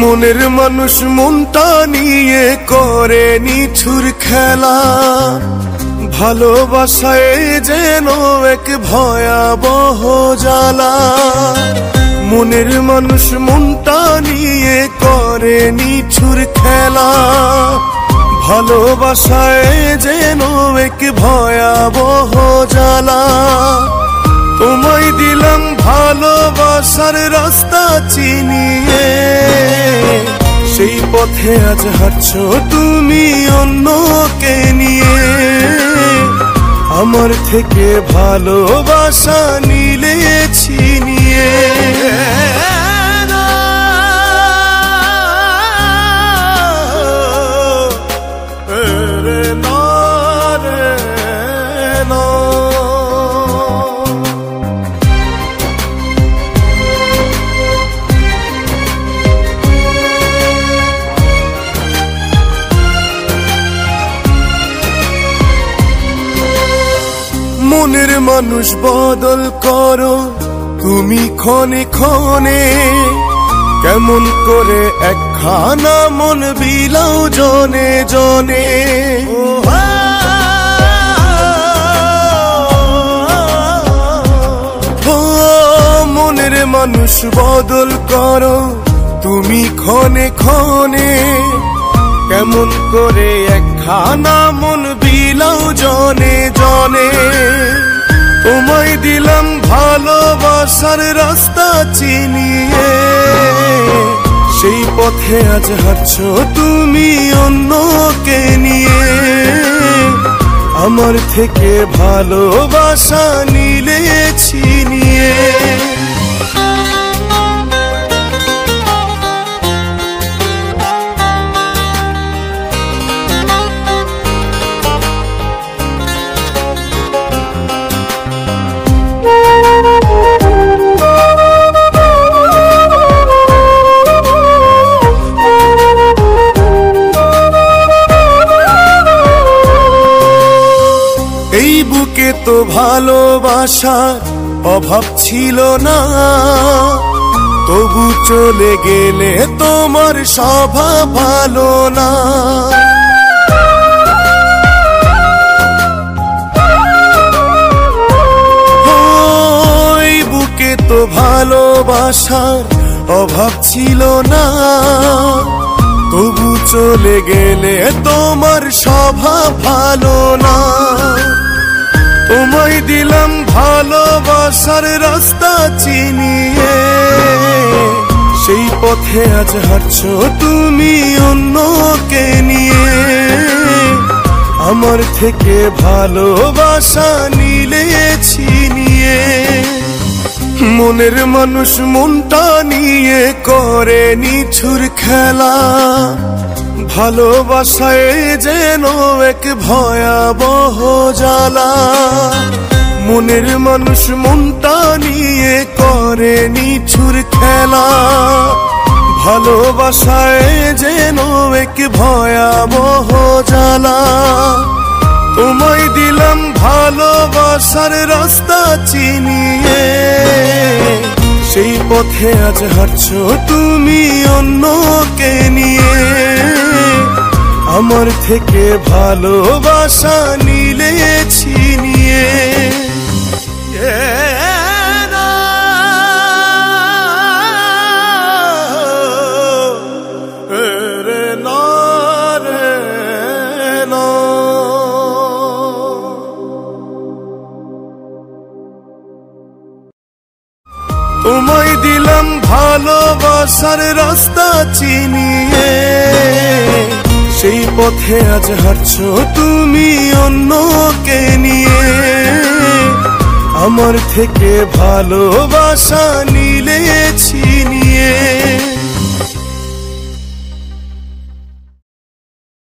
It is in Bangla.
মনের মানুষ মনটা নিয়ে করে নিঠুর খেলা, ভালোবাসায় যেন এক ভয়াবহ জ্বালা। মনের মানুষ মনটা নিয়ে করে নিঠুর খেলা, ভালোবাসায় যেন এক ভয়াবহ জ্বালা। তোমায় দিলাম ভালোবাসার রাস্তা চিনিয়ে, সেই পথে আজ হাঁটছো তুমি অন্যকে নিয়ে। আমার থেকে ভালোবাসা নিলে ছিনিয়ে। মনের মানুষ বদল করো তুমি ক্ষণে ক্ষণে, কেমন করে একখানা মন বিলাও জনে জনে। মনের মানুষ বদল করো তুমি ক্ষণে ক্ষণে, কেমন করে একখানা মন বিলাও জনে জনে। তোমায় দিলাম ভালোবাসার রাস্তা চিনিয়ে, সেই পথে আজ হাঁটছো তুমি অন্যকে নিয়ে। আমার থেকে ভালোবাসা নিলে ছিনিয়ে। এই বুকে তো ভালোবাসার অভাব ছিল না, তবু চলে গেলে তোমার স্বভাব ভালো না। এই বুকে তো ভালোবাসার অভাব ছিল না, তবু চলে গেলে তোমার স্বভাব ভালো না। তোমায় দিলাম ভালোবাসার রাস্তা চিনিয়ে, সেই পথে আজ হাঁটছো তুমি অন্যকে নিয়ে। আমার থেকে ভালোবাসা নিলে ছিনিয়ে। মনের মানুষ মনটা নিয়ে করে নিঠুর খেলা, ভালোবাসায় যেন এক ভয়াবহ জ্বালা। মনের মানুষ মনটা নিয়ে করে নিঠুর খেলা, ভালোবাসায় যেন এক ভয়াবহ জ্বালা। তোমায় দিলাম ভালোবাসার রাস্তা চিনিয়ে, সেই পথে আজ হাঁটছো তুমি অন্যকে নিয়ে। আমার থেকে ভালোবাসা নিলে ছিনিয়ে। তোমায় দিলাম ভালোবাসার রাস্তা চিনিয়ে, সেই পথে আজ হাঁটছো তুমি অন্যকে নিয়ে। আমার থেকে ভালোবাসা নিলে ছিনিয়ে।